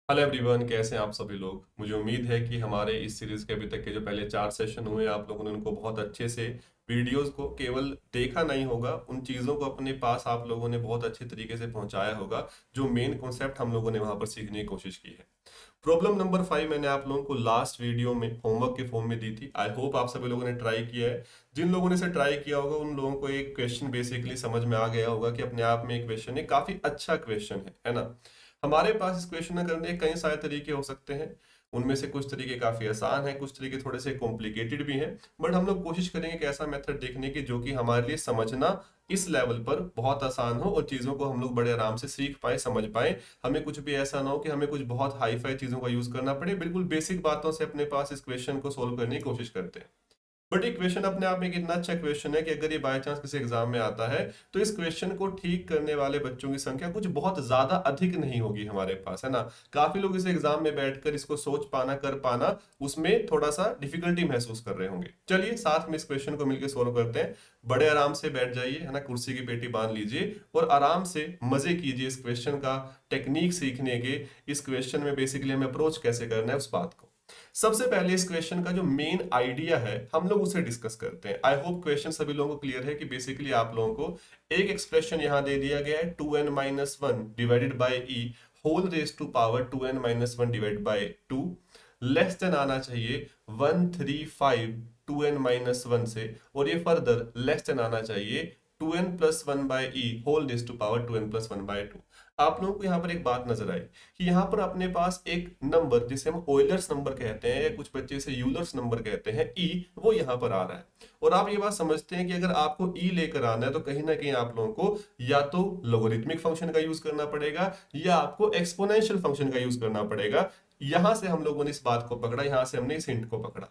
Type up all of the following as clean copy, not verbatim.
Hello everyone, कैसे हैं आप सभी लोग। मुझे उम्मीद है कि हमारे इस सीरीज के अभी तक के जो पहले 4 सेशन हुए आप लोगों ने उनको बहुत अच्छे से वीडियोस को केवल देखा नहीं होगा, उन चीज़ों को अपने पास आप लोगों ने बहुत अच्छे तरीके से पहुंचाया होगा। जो मेन कॉन्सेप्ट हम लोगों ने वहां पर सीखने की कोशिश की है। प्रॉब्लम नंबर 5 मैंने आप लोगों को लास्ट वीडियो में होमवर्क के फॉर्म में दी थी। आई होप आप सभी लोगों ने ट्राई किया है। जिन लोगों ने इसे ट्राई किया होगा उन लोगों को एक क्वेश्चन बेसिकली समझ में आ गया होगा कि अपने आप में एक क्वेश्चन है, काफी अच्छा क्वेश्चन है ना। हमारे पास इस क्वेश्चन को करने के कई सारे तरीके हो सकते हैं। उनमें से कुछ तरीके काफी आसान हैं, कुछ तरीके थोड़े से कॉम्प्लिकेटेड भी हैं। बट हम लोग कोशिश करेंगे कि ऐसा मेथड देखने की जो कि हमारे लिए समझना इस लेवल पर बहुत आसान हो और चीजों को हम लोग बड़े आराम से सीख पाए, समझ पाए। हमें कुछ भी ऐसा ना हो कि हमें कुछ बहुत हाई फाई चीजों का यूज करना पड़े। बिल्कुल बेसिक बातों से अपने पास इस क्वेश्चन को सोल्व करने की कोशिश करते हैं। बट ये क्वेश्चन अपने आप में एक इतना अच्छा क्वेश्चन है कि अगर ये बाय चांस किसी एग्जाम में आता है तो इस क्वेश्चन को ठीक करने वाले बच्चों की संख्या कुछ बहुत ज्यादा अधिक नहीं होगी हमारे पास, है ना। काफी लोग इस एग्जाम में बैठकर इसको सोच पाना, कर पाना, उसमें थोड़ा सा डिफिकल्टी महसूस कर रहे होंगे। चलिए साथ में इस क्वेश्चन को मिलकर सोल्व करते हैं। बड़े आराम से बैठ जाइए, है ना, कुर्सी की पेटी बांध लीजिए और आराम से मजे कीजिए इस क्वेश्चन का टेक्निक सीखने के। इस क्वेश्चन में बेसिकली हमें अप्रोच कैसे करना है उस बात को। सबसे पहले इस क्वेश्चन का जो मेन आइडिया है हम लोग उसे डिस्कस करते हैं। आई होप क्वेश्चन सभी लोगों को क्लियर है कि बेसिकली आप लोगों को एक एक्सप्रेशन यहां दे दिया गया है 2n-1 divided by e whole raise to power 2n-1 divide by 2 less than आना चाहिए 135 2n-1 से, और ये फर्दर लेस देन आना चाहिए 2n+1 by e whole raise to power 2n+1 by 2। आप लोगों को यहाँ पर एक बात नजर आई कि यहाँ पर अपने पास एक नंबर जिसे हम ओइलर्स नंबर कहते हैं या कुछ बच्चे इसे यूलर्स नंबर कहते हैं, ई, वो यहाँ पर आ रहा है। और आप ये बात समझते हैं कि अगर आपको ई लेकर आना है तो कहीं ना कहीं आप लोगों को या तो लोगरिथमिक फंक्शन का यूज करना पड़ेगा या आपको एक्सपोनेंशियल फंक्शन का यूज करना पड़ेगा। यहां से हम लोगों ने इस बात को पकड़ा, यहां से हमने इस हिंट को पकड़ा।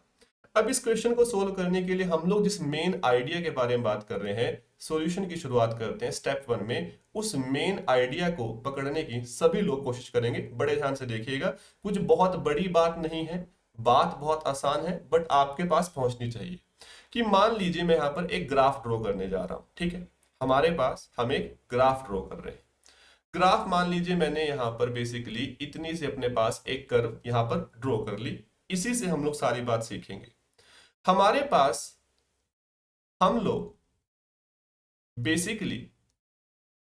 अब इस क्वेश्चन को सोल्व करने के लिए हम लोग जिस मेन आइडिया के बारे में बात कर रहे हैं, सॉल्यूशन की शुरुआत करते हैं स्टेप 1 में। उस मेन आइडिया को पकड़ने की सभी लोग कोशिश करेंगे। बड़े ध्यान से देखिएगा, कुछ बहुत बड़ी बात नहीं है, बात बहुत आसान है, बट आपके पास पहुंचनी चाहिए। कि मान लीजिए मैं यहां पर एक ग्राफ ड्रॉ करने जा रहा हूं, ठीक है। हमारे पास हम एक ग्राफ ड्रॉ कर रहे हैं। ग्राफ मान लीजिए मैंने यहां पर बेसिकली इतनी से अपने पास एक कर्व यहां पर ड्रॉ कर ली। इसी से हम लोग सारी बात सीखेंगे। हमारे पास हम लोग बेसिकली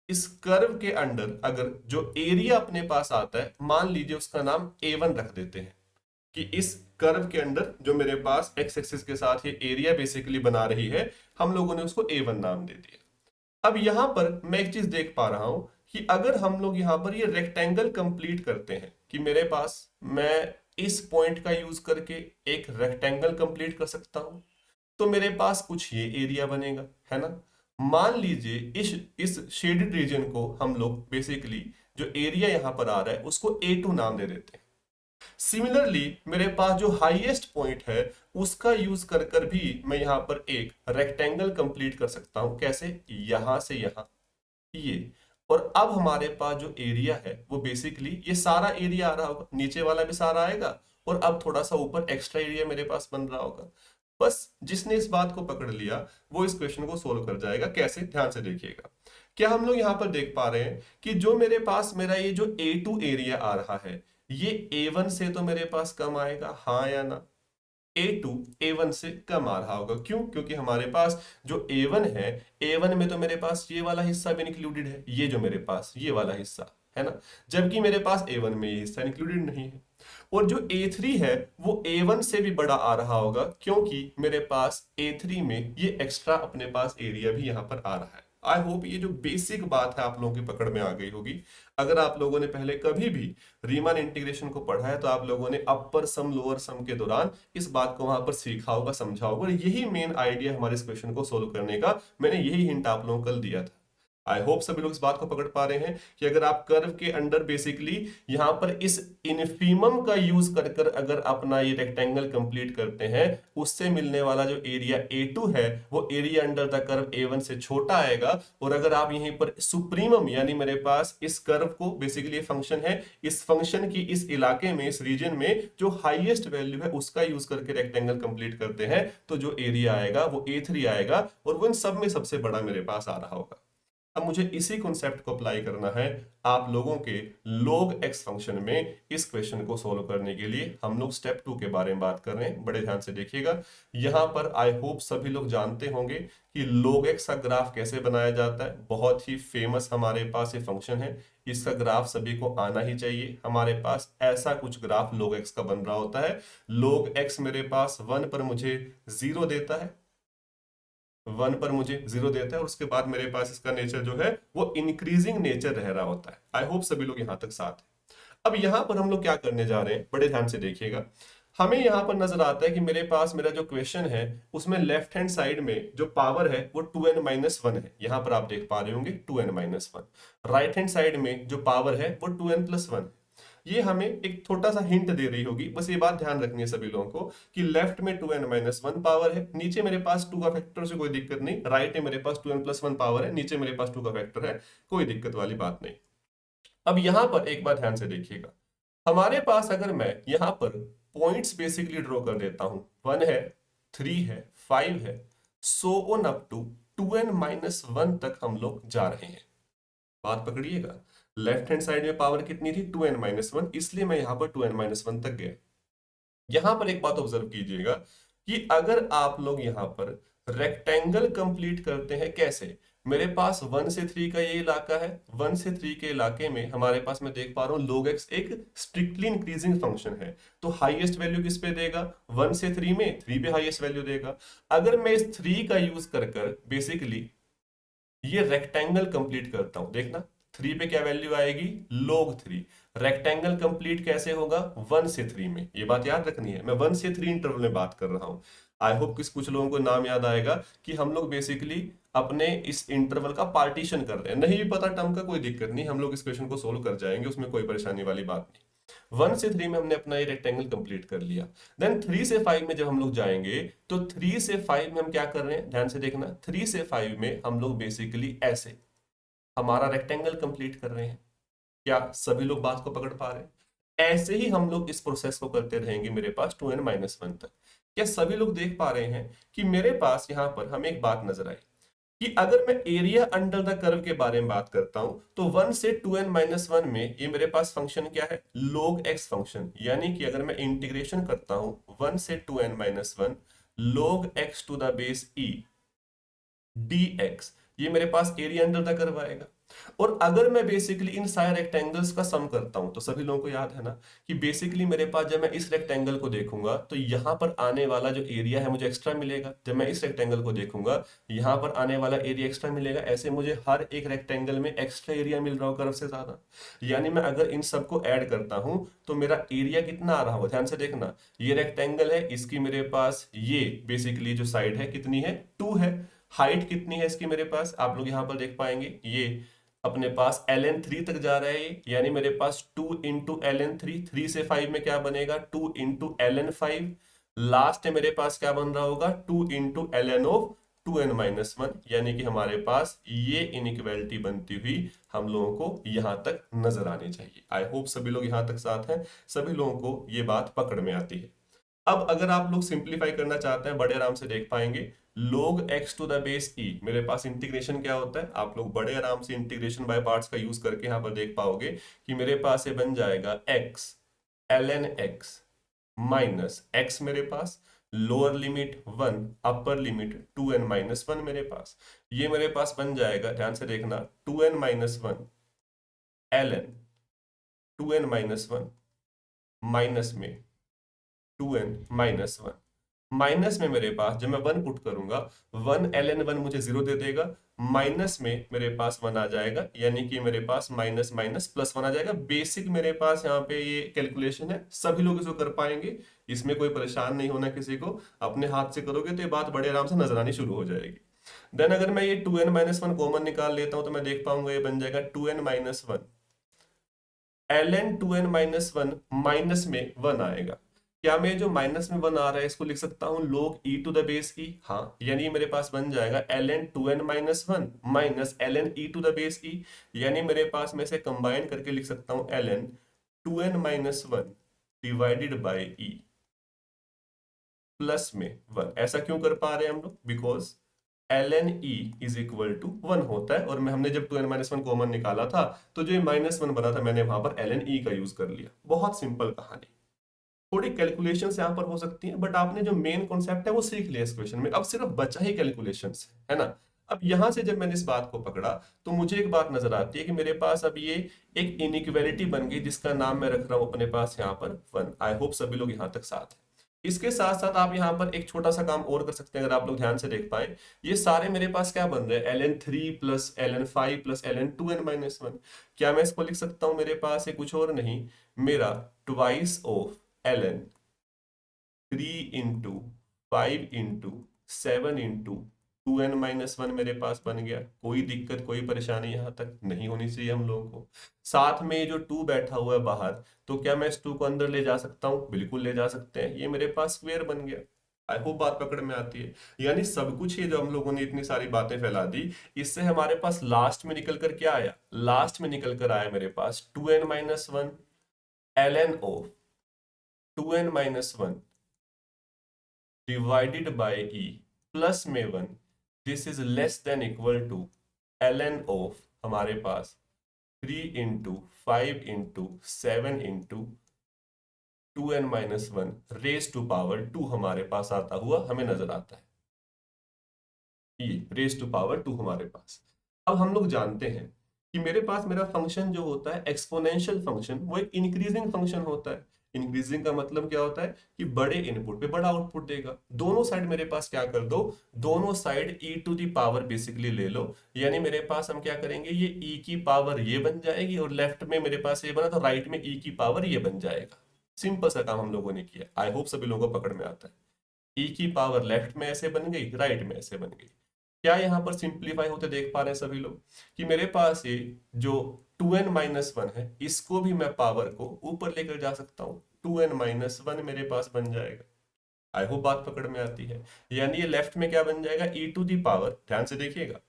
इस कर्व के अंडर अगर जो एरिया अपने पास आता है, मान लीजिए उसका नाम A1 रख देते हैं। कि इस कर्व के अंडर जो मेरे पास एक्स एक्सिस के साथ ये एरिया बेसिकली बना रही है, हम लोगों ने उसको A1 नाम दे दिया। अब यहां पर मैं एक चीज देख पा रहा हूं कि अगर हम लोग यहां पर ये रेक्टेंगल कंप्लीट करते हैं कि मेरे पास, मैं इस पॉइंट का यूज करके एक रेक्टेंगल कंप्लीट कर सकता हूं, तो मेरे पास कुछ ये एरिया बनेगा, है ना। मान लीजिए इस शेडेड रीजन को हम लोग बेसिकली जो एरिया यहां पर आ रहा है उसको A2 नाम दे देते हैं। सिमिलरली मेरे पास जो हाईएस्ट पॉइंट है उसका यूज कर कर भी मैं यहां पर एक रेक्टेंगल कंप्लीट कर सकता हूं। कैसे? यहां से यहां ये। और अब हमारे पास जो एरिया है वो बेसिकली ये सारा एरिया आ रहा होगा, नीचे वाला भी सारा आएगा, और अब थोड़ा सा ऊपर एक्स्ट्रा एरिया मेरे पास बन रहा होगा। बस जिसने इस बात को पकड़ लिया वो इस क्वेश्चन को सोल्व कर जाएगा। कैसे? ध्यान से देखिएगा। क्या हम लोग यहां पर देख पा रहे हैं कि जो मेरे पास मेरा ये जो A2 एरिया आ रहा है, ये A1 से तो मेरे पास कम आएगा, हाँ या ना। A2 A1 से कम आ रहा होगा, क्यों? क्योंकि हमारे पास जो A1 है, A1 में तो मेरे पास ये वाला हिस्सा भी इंक्लूडेड है, ये जो मेरे पास ये वाला हिस्सा है ना, जबकि मेरे पास A1 में ये हिस्सा इंक्लूडेड नहीं है। और जो A3 है वो A1 से भी बड़ा आ रहा होगा, क्योंकि मेरे पास A3 में ये एक्स्ट्रा अपने पास एरिया भी यहां पर आ रहा है। आई होप ये जो बेसिक बात है आप लोगों की पकड़ में आ गई होगी। अगर आप लोगों ने पहले कभी भी रीमान इंटीग्रेशन को पढ़ा है तो आप लोगों ने अपर सम लोअर सम के दौरान इस बात को वहां पर सीखा होगा, समझा होगा, और यही मेन आइडिया हमारे इस क्वेश्चन को सोल्व करने का। मैंने यही हिंट आप लोगों को कल दिया था। आई होप सभी लोग इस बात को पकड़ पा रहे हैं कि अगर आप कर्व के अंडर बेसिकली यहां पर इस इनफीमम का यूज कर कर अगर अपना ये रेक्टेंगल कंप्लीट करते हैं, उससे मिलने वाला जो एरिया A2 है वो area under the curve A1 से छोटा आएगा। और अगर आप यहीं पर सुप्रीमम यानी मेरे पास इस कर्व को बेसिकली फंक्शन है, इस फंक्शन की इस इलाके में, इस रीजन में जो हाईएस्ट वैल्यू है उसका यूज करके रेक्टेंगल कंप्लीट करते हैं, तो जो एरिया आएगा वो A3 आएगा और वो इन सब में सबसे बड़ा मेरे पास आ रहा होगा। अब मुझे इसी कॉन्सेप्ट को अप्लाई करना है आप लोगों के log x फंक्शन में। इस क्वेश्चन को सोल्व करने के लिए हम लोग स्टेप 2 के बारे में बात कर रहे हैं, बड़े ध्यान से देखिएगा। यहां पर आई होप सभी लोग जानते होंगे कि log x का ग्राफ कैसे बनाया जाता है। बहुत ही फेमस हमारे पास ये फंक्शन है, इसका ग्राफ सभी को आना ही चाहिए। हमारे पास ऐसा कुछ ग्राफ log x का बन रहा होता है। log x मेरे पास 1 पर मुझे 0 देता है, 1 पर मुझे 0 देता है, और उसके बाद मेरे पास इसका नेचर जो है वो इंक्रीजिंग नेचर रह रहा होता है। आई होप सभी लोग यहां तक साथ हैं। अब यहां पर हम लोग क्या करने जा रहे हैं, बड़े ध्यान से देखिएगा। हमें यहां पर नजर आता है कि मेरे पास मेरा जो क्वेश्चन है उसमें लेफ्ट हैंड साइड में जो पावर है वो 2n-1 है। यहां पर आप देख पा रहे होंगे 2n-1। राइट हैंड साइड में जो पावर है वो 2n+1 है। ये हमें एक छोटा सा हिंट दे रही होगी, बस ये बात ध्यान रखनी है सभी लोगों को कि लेफ्ट में 2n-1 पावर है, नीचे मेरे पास 2 का फैक्टर से कोई दिक्कत नहीं, राइट में मेरे पास 2n+1 पावर है, नीचे मेरे पास 2 का फैक्टर है, कोई दिक्कत वाली बात नहीं। अब यहां पर एक बात ध्यान से देखिएगा, हमारे पास अगर मैं यहां पर पॉइंट्स बेसिकली ड्रॉ कर देता हूं, 1 है, 3 है, 5 है, सो ऑन अप टू 2n-1 तक हम लोग जा रहे हैं। बात पकड़िएगा, लेफ्ट हैंड साइड में पावर कितनी थी 2n-1, इसलिए मैं यहां पर 2n-1 तक गया। यहां पर एक बात ऑब्जर्व कीजिएगा कि अगर आप लोग यहां पर रेक्टेंगल कंप्लीट करते हैं, कैसे? मेरे पास 1 से 3 का ये इलाका है, 1 से 3 के इलाके में हमारे पास मैं देख पा रहा हूं log x एक स्ट्रिक्टली इंक्रीजिंग फंक्शन है, तो हाईएस्ट वैल्यू किस पे देगा? 1 से 3 में 3 पे हाईएस्ट वैल्यू देगा। अगर मैं इस 3 का यूज कर कर बेसिकली ये रेक्टेंगल कंप्लीट करता हूं, देखना 3 पे क्या वैल्यू आएगी? log 3। रेक्टेंगल कंप्लीट कैसे होगा? 1 से 3 में। ये बात याद रखनी है, मैं 1 से 3 इंटरवल में बात कर रहा हूं। आई होप किस कुछ लोगों को नाम याद आएगा कि हम लोग बेसिकली अपने इस इंटरवल का पार्टीशन कर रहे हैं। नहीं भी पता टर्म का कोई दिक्कत नहीं, हम लोग इस क्वेश्चन को सोल्व कर जाएंगे, उसमें कोई परेशानी वाली बात नहीं। 1 से 3 में हमने अपना ये रेक्टेंगल कंप्लीट कर लिया। देन 3 से 5 में जब हम लोग जाएंगे तो 3 से 5 में हम क्या कर रहे हैं, ध्यान से देखना। 3 से 5 में हम लोग बेसिकली ऐसे हमारा रेक्टेंगल कंप्लीट कर रहे हैं। क्या सभी लोग बात को पकड़ पा रहे हैं? ऐसे ही हम लोग इस प्रोसेस को करते रहेंगे मेरे पास 2n-1 तक। क्या सभी लोग देख पा रहे हैं कि मेरे पास यहां पर हमें एक बात नजर आई कि अगर मैं एरिया अंडर द कर्व के बारे में बात करता हूं तो 1 से 2n-1 में ये मेरे पास फंक्शन क्या है? log x function. यानी कि अगर मैं इंटीग्रेशन करता हूं 1 से 2n-1 log x to the base e dx, ये मेरे पास एरिया अंडर द कर्व आएगा। और अगर मैं बेसिकली इन सारे रेक्टेंगल्स का सम करता हूं तो सभी लोगों को याद है ना कि बेसिकली मेरे पास जब मैं इस रेक्टेंगल को देखूंगा तो यहां पर आने वाला जो एरिया है मुझे एक्स्ट्रा मिलेगा, जब मैं इस रेक्टेंगल को देखूंगा यहां पर आने वाला एरिया एक्स्ट्रा मिलेगा। ऐसे मुझे हर एक रेक्टेंगल में एक्स्ट्रा एरिया मिल रहा हो कर्व से ज्यादा। यानी मैं अगर इन सबको ऐड करता हूं तो मेरा एरिया कितना आ रहा हो, ध्यान से देखना। ये रेक्टेंगल है, इसकी मेरे पास ये बेसिकली जो साइड है कितनी है? 2 है। हाइट कितनी है इसकी मेरे पास, आप लोग यहां पर देख पाएंगे, ये अपने पास ln3 तक जा रहा है ये, यानी मेरे पास 2 इंटू ln3। 3 से 5 में क्या बनेगा? 2 इंटू ln5। लास्ट में मेरे पास क्या बन रहा होगा? 2 इंटू ln ऑफ 2n-1। यानी कि हमारे पास ये इनइक्वालिटी बनती हुई हम लोगों को यहां तक नजर आनी चाहिए। आई होप सभी लोग यहां तक साथ हैं, सभी लोगों को ये बात पकड़ में आती है। अब अगर आप लोग सिंप्लीफाई करना चाहते हैं, बड़े आराम से देख पाएंगे log x to the base e। मेरे पास इंटीग्रेशन क्या होता है, आप लोग बड़े आराम से इंटीग्रेशन बाय पार्ट्स का यूज करके यहां पर देख पाओगे कि मेरे पास ये बन जाएगा x ln x minus x मेरे पास lower limit 1 upper limit 2n-1 मेरे पास। ये मेरे पास बन जाएगा, ध्यान से देखना, 2n-1 ln 2n-1 माइनस में 2n-1। माइनस में मेरे पास जब मैं 1 पुट करूंगा 1 ln 1 मुझे 0 दे देगा, माइनस में मेरे पास 1 आ जाएगा, यानी कि मेरे पास माइनस माइनस प्लस 1 आ जाएगा। बेसिक मेरे पास यहाँ पे ये कैलकुलेशन है, सभी लोग इसको कर पाएंगे, इसमें कोई परेशान नहीं होना किसी को। अपने हाथ से करोगे तो ये बात बड़े आराम से नजर आनी शुरू हो जाएगी। देन अगर मैं ये 2n-1 कॉमन निकाल लेता हूं तो मैं देख पाऊंगा ये बन जाएगा 2n-1 ln 2n-1 माइनस में 1 आएगा। क्या मैं जो माइनस में 1 आ रहा है इसको लिख सकता हूं log e to the base e? हाँ, यानी मेरे पास बन जाएगा ln 2n-1 minus ln e to the base e। यानी मेरे पास मैं इसे कंबाइन करके लिख सकता हूं ln 2n-1 divided by e plus में 1। ऐसा क्यों कर पा रहे हैं हम लोग? Because ln e is equal to 1 होता है। और हमने जब 2n-1 कॉमन निकाला था तो जो ये -1 बना था मैंने वहां पर ln e का यूज कर लिया। बहुत सिंपल कहानी। थोड़ी कैलकुलेशंस यहाँ पर हो सकती हैं, बट आपने जो मेन कॉन्सेप्ट है वो सीख लिया इस क्वेश्चन में। अब सिर्फ बचा ही कैलकुलेशंस है ना। अब यहां से जब मैंने इस बात को पकड़ा तो मुझे एक बात नजर आती है कि मेरे पास अब ये एक इनइक्वालिटी बन गई जिसका नाम मैं रख रहा हूं अपने पास यहाँ पर 1। आई होप सभी लोग यहाँ तक साथ हैं। इसके साथ साथ आप यहाँ पर एक छोटा सा काम और कर सकते हैं, अगर आप लोग ध्यान से देख पाए। ये सारे मेरे पास क्या बन रहे हैं, ln3 plus ln5 plus ln2n-1। क्या मैं इसको लिख सकता हूं मेरे पास ये कुछ और नहीं, मेरा twice of ln 3 into 5 into 7 into 2n-1 मेरे पास बन गया। कोई दिक्कत कोई परेशानी यहां तक नहीं होनी चाहिए हम लोगों को। साथ में जो 2 बैठा हुआ है बाहर, तो क्या मैं इस 2 को अंदर ले जा सकता हूँ? बिल्कुल ले जा सकते हैं। ये मेरे पास स्क्वेयर बन गया। आई होप बात पकड़ में आती है। यानी सब कुछ ये जो हम लोगों ने इतनी सारी बातें फैला दी, इससे हमारे पास लास्ट में निकल कर क्या आया? लास्ट में निकल कर आया मेरे पास 2n-1 ln of 2n-1 divided by e plus में 1, this is less than equal to ln of हमारे पास 3 into 5 into 7 into 2n-1 raise to power 2 हमारे पास आता हुआ हमें नजर आता है। ये रेज टू पावर 2 हमारे पास। अब हम लोग जानते हैं कि मेरे पास मेरा फंक्शन जो होता है एक्सपोनेंशियल फंक्शन, वो एक इंक्रीजिंग फंक्शन होता है। इंक्रीजिंग का मतलब क्या होता है कि बड़े इनपुट पे बड़ा आउटपुट देगा। दोनों साइड मेरे पास क्या कर दो, दोनों side e to the power basically ले लो। यानी मेरे पास हम क्या करेंगे, ये e की पावर ये बन जाएगी और लेफ्ट में मेरे पास ये बना तो राइट में e की पावर ये बन जाएगा। सिंपल सा काम हम लोगों ने किया। आई होप सभी लोगों को पकड़ में आता है। e की पावर लेफ्ट में ऐसे बन गई, राइट में ऐसे बन गई। क्या यहाँ पर सिंप्लीफाई होते देख पा रहे हैं सभी लोग कि मेरे पास ये जो 2n-1 है, इसको भी मैं पावर को ऊपर लेकर जा सकता हूँ। 2n-1 मेरे पास बन जाएगा। आई होप बात पकड़ में आती है। यानी ये लेफ्ट में क्या बन जाएगा, e टू दी पावर, ध्यान से देखिएगा,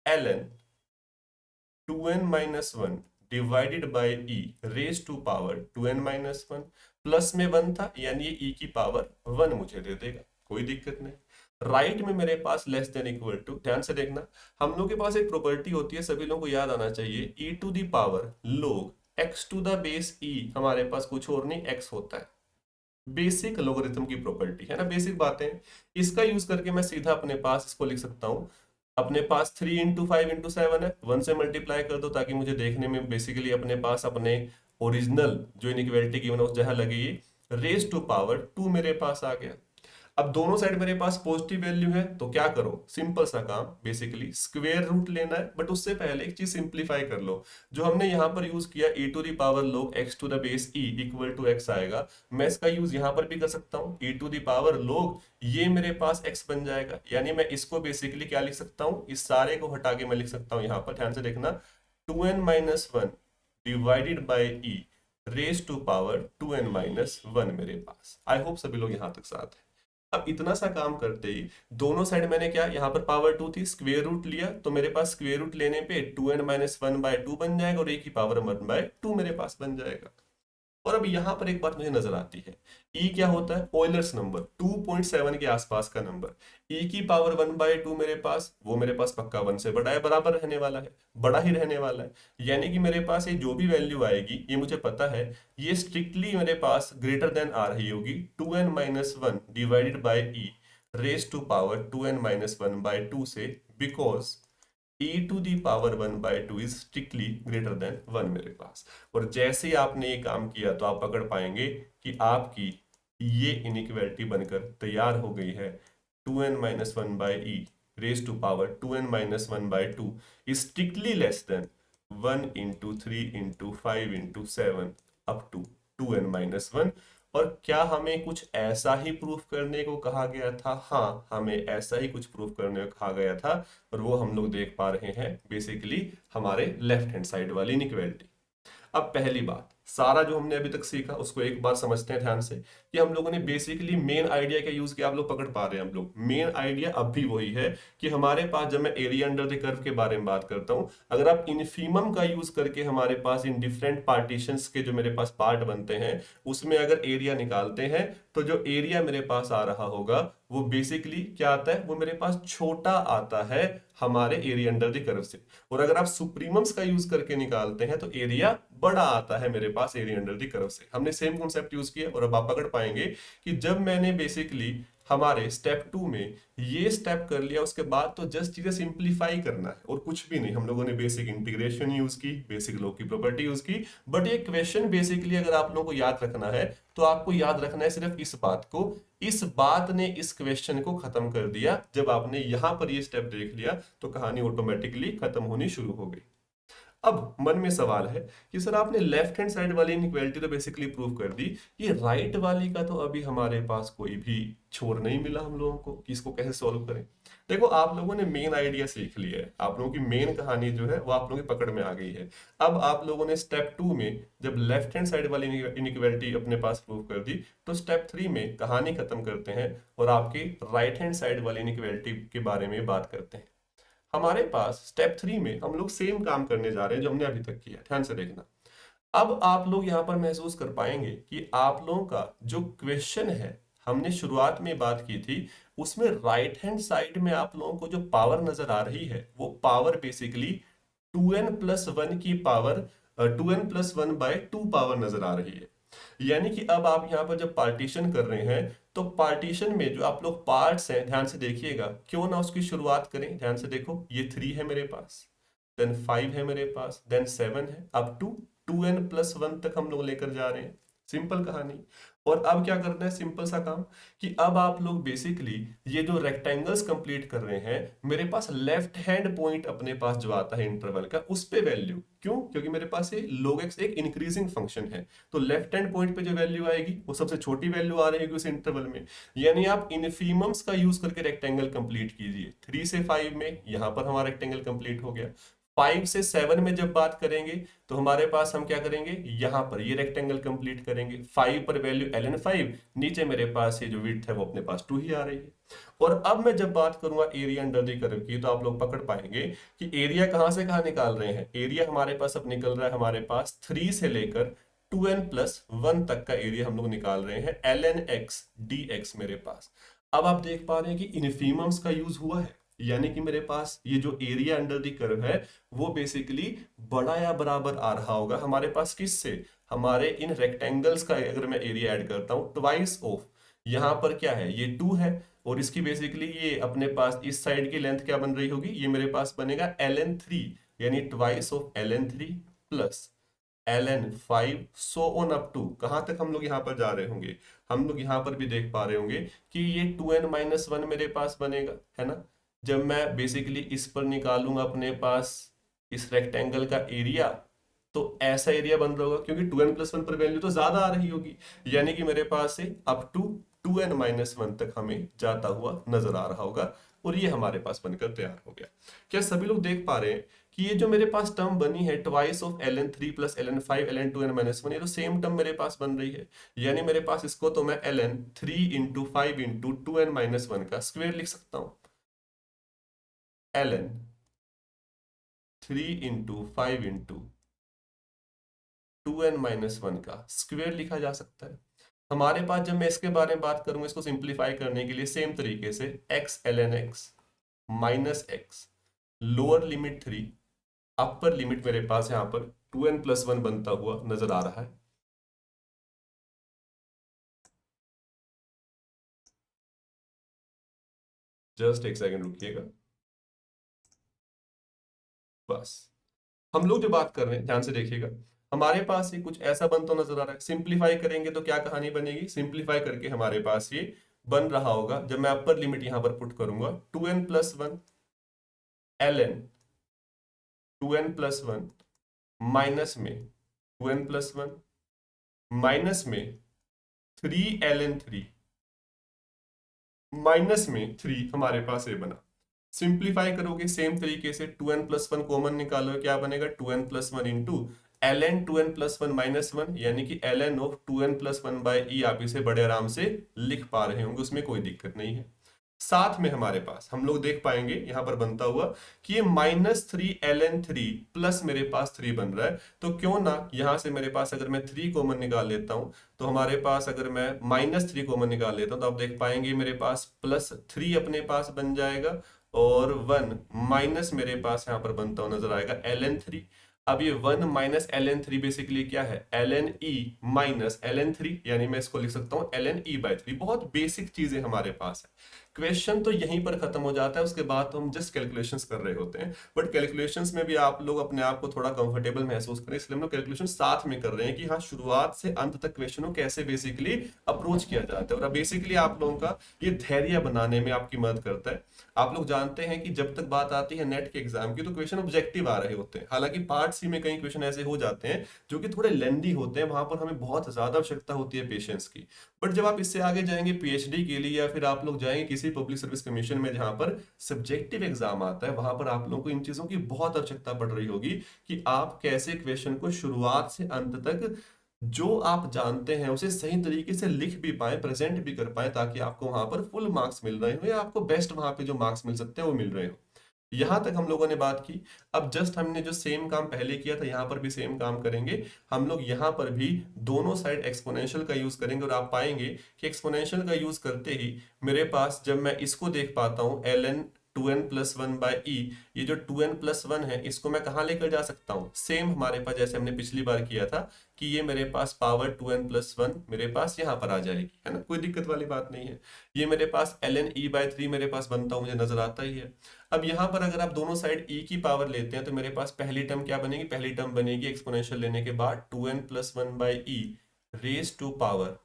ln 2n-1 divided by e raise to power 2n-1 plus में 1 था, यानी ये e की पावर 1 मुझे दे देगा। कोई दिक्कत नहीं। राइट में मेरे पास लेस देन इक्वल टू, ध्यान से देखना, हम लोग के पास एक प्रॉपर्टी होती है, सभी लोगों को याद आना चाहिए, e to the power log x to the base e, हमारे पास कुछ और नहीं x होता है। बेसिक लोगरिथम की प्रॉपर्टी है ना, बेसिक बातें। इसका यूज करके मैं सीधा अपने पास इसको लिख सकता हूं। अपने पास 3 इंटू 5 इंटू 7 है, 1 से मल्टीप्लाई कर दो ताकि मुझे देखने में बेसिकली अपने पास अपने ओरिजिनल जो इनइक्वालिटी गिवन है उस जगह लगे। ये रेज टू पावर 2 मेरे पास आ गया। अब दोनों साइड मेरे पास पॉजिटिव वैल्यू है, तो क्या करो, सिंपल सा काम, बेसिकली स्क्वायर रूट लेना है। बट उससे पहले एक चीज सिंप्लीफाई कर लो। जो हमने यहां पर यूज किया e to the power log x to the base e equal to x आएगा, मैं इसका यूज यहां पर भी कर सकता हूं। e to the power log ये मेरे पास x बन जाएगा। यानी मैं इसको बेसिकली क्या लिख सकता हूं, इस सारे को हटा के मैं लिख सकता हूं यहां पर, ध्यान से देखना, 2n-1 divided by e raise to power 2n-1 मेरे पास। आई होप सभी लोग यहां तक साथ हैं। अब इतना सा काम करते ही दोनों साइड मैंने क्या, यहाँ पर पावर 2 थी, स्क्वेयर रूट लिया, तो मेरे पास स्क्वेयर रूट लेने पे 2n-1/2 बन जाएगा और a की पावर 1/2 मेरे पास बन जाएगा। और अब यहाँ पर एक बात मुझे नजर आती है, e क्या होता है, ऑयलर्स नंबर, 2.7 के आसपास का नंबर। e की पावर 1/2 मेरे पास, वो मेरे पास पक्का 1 से बड़ा है, बराबर रहने वाला है, बड़ा ही रहने वाला है। यानी कि मेरे पास ये जो भी वैल्यू आएगी, ये मुझे पता है, ये स्ट्रिक्टली मेरे पास ग्रेटर देन आ रही होगी 2n-1 divided by e raise to power 2n-1/2 से, because e to the power 1/2 is strictly greater than 1 मेरे पास। और जैसे ही आपने ये काम किया तो आप पकड़ पाएंगे कि आपकी ये इनइक्वालिटी बनकर तैयार हो गई है। 2n-1/e raise to power 2n-1/2 is strictly less than 1 into 3 into 5 into 7 up to 2n-1। और क्या हमें कुछ ऐसा ही प्रूफ करने को कहा गया था? हाँ, हमें ऐसा ही कुछ प्रूफ करने को कहा गया था, और वो हम लोग देख पा रहे हैं बेसिकली हमारे लेफ्ट हैंड साइड वाली इनइक्वालिटी। अब पहली बात, सारा जो हमने अभी तक सीखा उसको एक बार समझते हैं ध्यान से, कि हम लोगों ने बेसिकली मेन आइडिया क्या यूज किया, आप लोग पकड़ पा रहे हैं। हम लोग मेन आइडिया अब भी वही है कि हमारे पास, जब मैं एरिया अंडर द कर्व के बारे में बात करता हूं, अगर आप इनफीमम का यूज करके हमारे पास इन डिफरेंट पार्टीशंस के जो मेरे पास पार्ट बनते हैं उसमें अगर एरिया निकालते हैं, तो जो एरिया मेरे पास आ रहा होगा वो बेसिकली क्या आता है, वो मेरे पास छोटा आता है हमारे एरिया अंडर द कर्व से। और अगर आप सुप्रीमम्स का यूज करके निकालते हैं तो एरिया बड़ा आता है मेरे पास एरिया अंडर द कर्व से। हमने सेम कॉन्सेप्ट यूज किया और अब आप पकड़ पाएंगे कि जब मैंने बेसिकली हमारे स्टेप 2 में ये स्टेप कर लिया, उसके बाद तो जस्ट चीजें सिंप्लीफाई करना है और कुछ भी नहीं। हम लोगों ने बेसिक इंटीग्रेशन यूज की, बेसिक लॉ की प्रॉपर्टी यूज की, बट ये क्वेश्चन बेसिकली अगर आप लोगों को याद रखना है तो आपको याद रखना है सिर्फ इस बात को, इस बात ने इस क्वेश्चन को खत्म कर दिया। जब आपने यहां पर ये स्टेप देख लिया तो कहानी ऑटोमेटिकली खत्म होनी शुरू हो गई। अब मन में सवाल है कि सर आपने लेफ्ट हैंड साइड वाली इनइक्वालिटी तो बेसिकली प्रूव कर दी, ये राइट वाली का तो अभी हमारे पास कोई भी छोर नहीं मिला हम लोगों को कि इसको कैसे सॉल्व करें। देखो आप लोगों ने मेन आइडिया सीख लिया है, आप लोगों की मेन कहानी जो है वो आप लोगों की पकड़ में आ गई है। अब आप लोगों ने स्टेप 2 में जब लेफ्ट हैंड साइड वाली इनइक्वालिटी अपने पास प्रूव कर दी, तो स्टेप 3 में कहानी खत्म करते हैं और आपकी राइट हैंड साइड वाली इनइक्वालिटी के बारे में बात करते हैं। हमारे पास स्टेप 3 में हम लोग सेम काम करने जा रहे हैं जो हमने अभी तक किया, ध्यान से देखना। अब आप लोग यहां पर महसूस कर पाएंगे कि आप लोगों का जो क्वेश्चन है, हमने शुरुआत में बात की थी, उसमें राइट हैंड साइड में आप लोगों को जो पावर नजर आ रही है वो पावर बेसिकली 2n+1 की पावर 2n+1/2 पावर नजर आ रही है। यानी कि अब आप यहां पर जब पार्टीशन कर रहे हैं तो पार्टीशन में जो आप लोग पार्ट्स हैं, ध्यान से देखिएगा, क्यों ना उसकी शुरुआत करें। ध्यान से देखो, ये 3 है मेरे पास, देन 5 है मेरे पास, देन 7 है, अप टू 2n+1 तक हम लोग लेकर जा रहे हैं। सिंपल कहानी। और अब क्या करना है, सिंपल सा काम, कि अब आप लोग बेसिकली ये जो रेक्टेंगल्स कंप्लीट कर रहे हैं, मेरे पास लेफ्ट हैंड पॉइंट अपने पास जो आता है इंटरवल का, उस पे वैल्यू, क्यों, क्योंकि मेरे पास ये log x एक इंक्रीजिंग फंक्शन है, तो लेफ्ट हैंड पॉइंट पे जो वैल्यू आएगी वो सबसे छोटी वैल्यू आ रही है उस इंटरवल में। यानी आप इनफीमम्स का यूज करके रेक्टेंगल कंप्लीट कीजिए। 3 से 5 में यहां पर हमारा रेक्टेंगल कंप्लीट हो गया। 5 से 7 में जब बात करेंगे तो हमारे पास हम क्या करेंगे, यहां पर ये रेक्टेंगल कंप्लीट करेंगे। 5 पर वैल्यू ln5, नीचे मेरे पास ये जो विड्थ है वो अपने पास 2 ही आ रही है। और अब मैं जब बात करूंगा एरिया अंडर द कर्व की, तो आप लोग पकड़ पाएंगे कि एरिया कहां से कहां निकाल रहे हैं। एरिया हमारे पास अब निकल रहा है हमारे पास 3 से लेकर 2n+1 तक का एरिया हम लोग निकाल रहे हैं, ln x dx मेरे पास। अब आप देख पा रहे हैं कि इनफीमम्स का यूज हुआ है, यानी कि मेरे पास ये जो एरिया अंडर द कर्व है वो बेसिकली बड़ा या बराबर आ रहा होगा हमारे पास किससे, हमारे इन रेक्टेंगल्स का अगर मैं एरिया ऐड करता हूं ट्वाइस ऑफ, यहां पर क्या है, ये 2 है, और इसकी बेसिकली ये अपने पास इस साइड की लेंथ क्या बन रही होगी, ये मेरे पास बनेगा ln3, यानी twice of ln3 plus ln5, so on up to कहां तक हम लोग यहां पर जा रहे होंगे, हम लोग यहां पर भी देख पा रहे होंगे कि ये 2n-1 मेरे पास बनेगा, है ना। जब मैं बेसिकली इस पर निकालूंगा अपने पास इस रेक्टेंगल का एरिया, तो ऐसा एरिया बन रहा होगा, क्योंकि 2n+1 पर वैल्यू तो ज्यादा आ रही होगी, यानी कि मेरे पास से अप टू 2n-1 तक हमें जाता हुआ नजर आ रहा होगा, और ये हमारे पास बनकर तैयार हो गया। क्या सभी लोग देख पा रहे हैं कि ये जो मेरे पास टर्म बनी है twice of ln3 plus ln5 ln2n-1, ये तो सेम टर्म मेरे पास बन रही है। यानी मेरे पास इसको तो मैं ln3 इंटू 5 इंटू 2n-1 का स्क्वेयर लिख सकता हूं, ln3 इंटू 5 इंटू 2n-1 का स्क्वेयर लिखा जा सकता है। हमारे पास जब मैं इसके बारे में बात करूंगा, इसको सिंप्लीफाई करने के लिए सेम तरीके से x ln x minus x, lower limit 3, upper limit मेरे पास यहां पर 2n+1 बनता हुआ नजर आ रहा है। जस्ट एक सेकंड रुकिएगा, बस। हम लोग जो बात कर रहे हैं ध्यान से देखिएगा, हमारे पास ये कुछ ऐसा बनता नजर आ रहा है। सिंप्लीफाई करेंगे तो क्या कहानी बनेगी, सिंप्लीफाई करके हमारे पास ये बन रहा होगा, जब मैं अपर लिमिट यहां पर पुट करूंगा 2n+1 ln 2n+1 माइनस में 2n+1 माइनस में 3 ln 3 माइनस में 3, हमारे पास ये बना। सिंप्लीफाई करोगे सेम तरीके से 2n+1 कॉमन निकालो, क्या बनेगा 2n+1 इंटू ln 2n+1-1, यानी कि ln ऑफ 2n+1/e, आप इसे बड़े आराम से लिख पा रहे होंगे, उसमें कोई दिक्कत नहीं है। साथ में हमारे पास हम लोग देख पाएंगे यहां पर बनता हुआ कि ये -3 ln 3 प्लस मेरे पास 3 बन रहा है। तो क्यों ना यहां से मेरे पास अगर मैं 3 कॉमन निकाल लेता हूं, तो हमारे पास अगर मैं -3 कॉमन निकाल लेता हूं तो आप देख पाएंगे मेरे पास +3 अपने पास बन जाएगा, और 1 माइनस मेरे पास यहां पर बनता हुआ नजर आएगा ln 3। अब ये 1 माइनस ln 3 बेसिकली क्या है, ln e माइनस ln 3, यानी मैं इसको लिख सकता हूँ ln e/3। बहुत बेसिक चीजें हमारे पास है। क्वेश्चन तो यहीं पर खत्म हो जाता है, उसके बाद तो हम जस्ट कैलकुलेशंस कर रहे होते हैं। बट कैलकुलेशंस में भी आप लोग अपने आप को थोड़ा कंफर्टेबल महसूस करें, इसलिए हम लोग कैलकुलेशन साथ में कर रहे हैं कि हाँ, शुरुआत से अंत तक क्वेश्चन को कैसे बेसिकली अप्रोच किया जाता है। और बेसिकली आप लोगों का ये धैर्य बनाने में आपकी मदद करता है। आप लोग जानते हैं कि जब तक बात आती है नेट के एग्जाम की, तो क्वेश्चन ऑब्जेक्टिव आ रहे होते हैं। हालांकि पार्ट सी में कई क्वेश्चन ऐसे हो जाते हैं जो कि थोड़े लेंदी होते हैं, वहां पर हमें बहुत ज्यादा आवश्यकता होती है पेशेंस की। बट जब आप इससे आगे जाएंगे पीएचडी के लिए, या फिर आप लोग जाएंगे किसी पब्लिक सर्विस कमीशन में जहां पर सब्जेक्टिव एग्जाम आता है, वहां पर आप लोगों को इन चीजों की बहुत आवश्यकता पड़ रही होगी कि आप कैसे क्वेश्चन को शुरुआत से अंत तक जो आप जानते हैं उसे सही तरीके से लिख भी पाए, प्रेजेंट भी कर पाए, ताकि आपको वहां पर फुल मार्क्स मिल रहे हो, या आपको बेस्ट वहां पे जो मार्क्स मिल सकते हैं वो मिल रहे हो। यहां तक हम लोगों ने बात की। अब जस्ट हमने जो सेम काम पहले किया था, यहां पर भी सेम काम करेंगे। हम लोग यहां पर भी दोनों साइड एक्सपोनेंशियल का यूज करेंगे, और आप पाएंगे कि एक्सपोनेंशियल का यूज करते ही मेरे पास जब मैं इसको देख पाता हूं ln 2n+1/e, ये जो 2n+1 है इसको मैं कहां लेकर जा सकता हूं, सेम हमारे पास जैसे हमने पिछली बार किया था कि ये मेरे पास पावर 2n+1 मेरे पास यहां पर आ जाएगी, है ना, कोई दिक्कत वाली बात नहीं है। ये मेरे पास ln e/3 मेरे पास बनता हुआ मुझे नजर आता ही है। अब यहां पर अगर आप दोनों साइड e की पावर लेते हैं, तो मेरे पास पहली टर्म क्या बनेगी, पहली टर्म बनेगी एक्सपोनेंशियल लेने के बाद 2n+1/e raise to power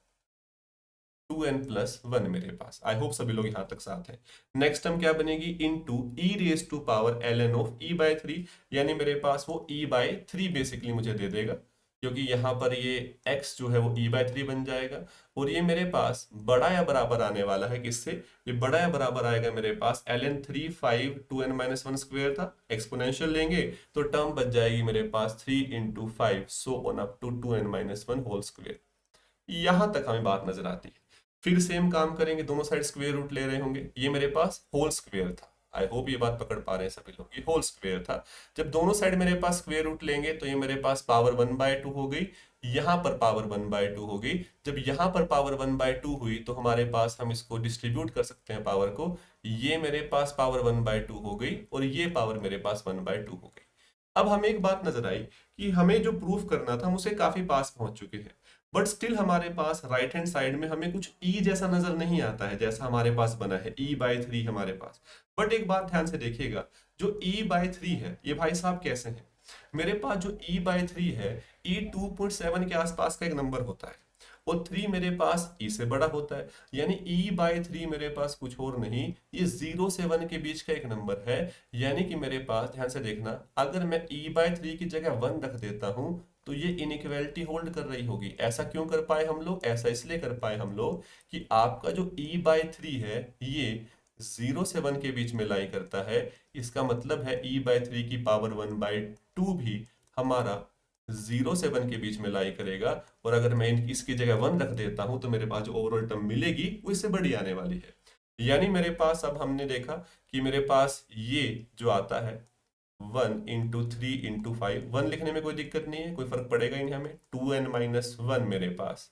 2n+1 मेरे पास। आई होप सभी लोग यहां तक साथ हैं। नेक्स्ट टर्म क्या बनेगी, into E raise to power ln of e/3, यानी मेरे पास वो e/3 बेसिकली मुझे दे देगा, क्योंकि यहां पर ये x जो है वो e/3 बन जाएगा। और ये मेरे पास बड़ा या बराबर आने वाला है किससे, ये बड़ा या बराबर आएगा मेरे पास ln 3 5 2n-1 स्क्वेयर था, एक्सपोनेंशियल लेंगे तो टर्म बच जाएगी मेरे पास 3 into 5 so on up to 2n-1 whole square. यहां तक हमें बात नजर आती है। फिर सेम काम करेंगे, दोनों साइड स्क्वायर रूट ले रहे होंगे, ये मेरे पास होल स्क्वायर था। आई होप ये बात पकड़ पा रहे हैं सभी लोग, ये होल स्क्वायर था। जब दोनों साइड मेरे पास स्क्वायर रूट लेंगे तो ये मेरे पास पावर 1/2 हो गई, यहां पर पावर 1/2 हो गई। जब यहां पर पावर 1/2 हुई तो हमारे पास हम इसको डिस्ट्रीब्यूट कर सकते हैं पावर को, ये मेरे पास पावर 1/2 हो गई, और ये पावर मेरे पास 1/2 हो गई। अब हमें एक बात नजर आई कि हमें जो प्रूफ करना था हम उसे काफी पास पहुंच चुके हैं, बट स्टिल हमारे पास राइट हैंड साइड में हमें कुछ ई जैसा नजर नहीं आता है, जैसा हमारे पास बना है e/3 हमारे पास। बट एक बात ध्यान से देखिएगा, जो e/3 है ये भाई साहब कैसे है, मेरे पास जो e/3 है, e 2.7 के आसपास का एक नंबर होता है, और 3 मेरे पास e से बड़ा होता है, यानी e/3 मेरे पास कुछ और नहीं, ये 0 से 1 के बीच का एक नंबर है। यानी कि मेरे पास ध्यान से देखना, अगर मैं e/3 की जगह 1 रख देता हूं तो ये इनइक्वालिटी होल्ड कर रही होगी। ऐसा क्यों कर पाए हम लोग, ऐसा इसलिए कर पाए हम लोग कि आपका जो e/3 है ये 0 से 1 के बीच में लाई करता है। इसका मतलब है e/3 की पावर 1/2 भी हमारा 0 से 1 के बीच में लाई करेगा। और अगर मैं इसकी जगह 1 रख देता हूं तो मेरे पास जो ओवरऑल टर्म मिलेगी वो इससे बड़ी आने वाली है। यानी मेरे पास अब हमने देखा कि मेरे पास ये जो आता है 1 × 3 × 5, 1 लिखने में कोई दिक्कत नहीं है, कोई फर्क पड़ेगा ही नहीं हमें। 2n-1 मेरे पास,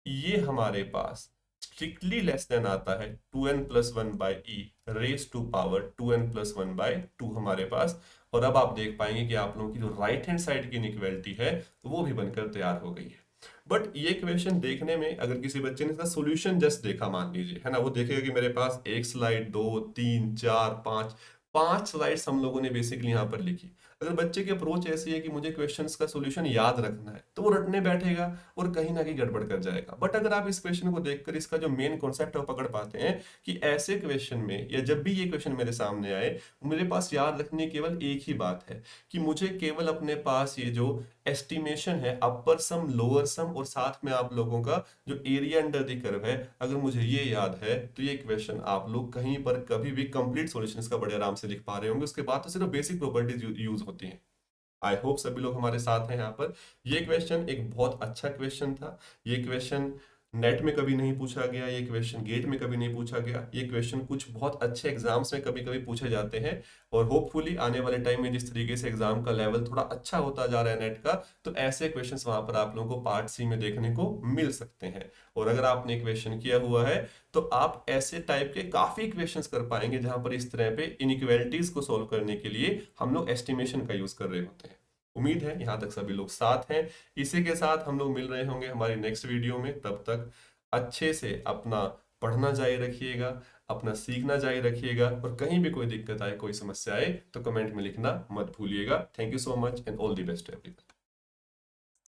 ये हमारे पास स्ट्रिक्टली लेस देन आता है 2n+1/e raise to power 2n+1/2 हमारे पास। और अब आप देख पाएंगे कि आप लोगों की जो राइट हैंड साइड की इनइक्वालिटी है वो भी बनकर तैयार हो गई है। बट ये क्वेश्चन देखने में, अगर किसी बच्चे ने इसका सॉल्यूशन जस्ट देखा मान लीजिए, है ना, वो देखेगा कि मेरे पास एक स्लाइड, दो, तीन, चार, पांच, 5 स्लाइड्स हम लोगों ने बेसिकली यहाँ पर लिखी। अगर बच्चे की अप्रोच ऐसी है कि मुझे क्वेश्चंस का सॉल्यूशन याद रखना है, तो वो रटने बैठेगा और कहीं ना कहीं गड़बड़ कर जाएगा। बट अगर आप इस क्वेश्चन को देखकर इसका जो मेन कॉन्सेप्ट है वो पकड़ पाते हैं कि ऐसे क्वेश्चन में, या जब भी ये क्वेश्चन मेरे सामने आए, मेरे पास याद रखने की केवल एक ही बात है कि मुझे केवल अपने पास ये जो एस्टिमेशन है, अपर सम, लोअर सम, और साथ में आप लोगों का जो एरिया अंडर द कर्व है, अगर मुझे ये याद है तो ये क्वेश्चन आप लोग कहीं पर कभी भी कंप्लीट सॉल्यूशन इसका बड़े आराम से लिख पा रहे होंगे। उसके बाद तो सिर्फ बेसिक प्रॉपर्टीज यूज होती हैं। आई होप सभी लोग हमारे साथ हैं यहाँ पर। ये क्वेश्चन एक बहुत अच्छा क्वेश्चन था। ये क्वेश्चन नेट में कभी नहीं पूछा गया ये क्वेश्चन, गेट में कभी नहीं पूछा गया ये क्वेश्चन, कुछ बहुत अच्छे एग्जाम्स में कभी कभी पूछे जाते हैं। और होपफुली आने वाले टाइम में जिस तरीके से एग्जाम का लेवल थोड़ा अच्छा होता जा रहा है नेट का, तो ऐसे क्वेश्चंस वहां पर आप लोगों को पार्ट सी में देखने को मिल सकते हैं। और अगर आपने क्वेश्चन किया हुआ है तो आप ऐसे टाइप के काफी क्वेश्चंस कर पाएंगे जहां पर इस तरह पे इनइक्वालिटीज को सॉल्व करने के लिए हम लोग एस्टिमेशन का यूज कर रहे होते हैं। उम्मीद है यहाँ तक सभी लोग साथ हैं। इसी के साथ हम लोग मिल रहे होंगे हमारी नेक्स्ट वीडियो में। तब तक अच्छे से अपना पढ़ना जारी रखिएगा, अपना सीखना जारी रखिएगा, और कहीं भी कोई दिक्कत आए, कोई समस्या आए तो कमेंट में लिखना मत भूलिएगा। Thank you so much and all the best everyone.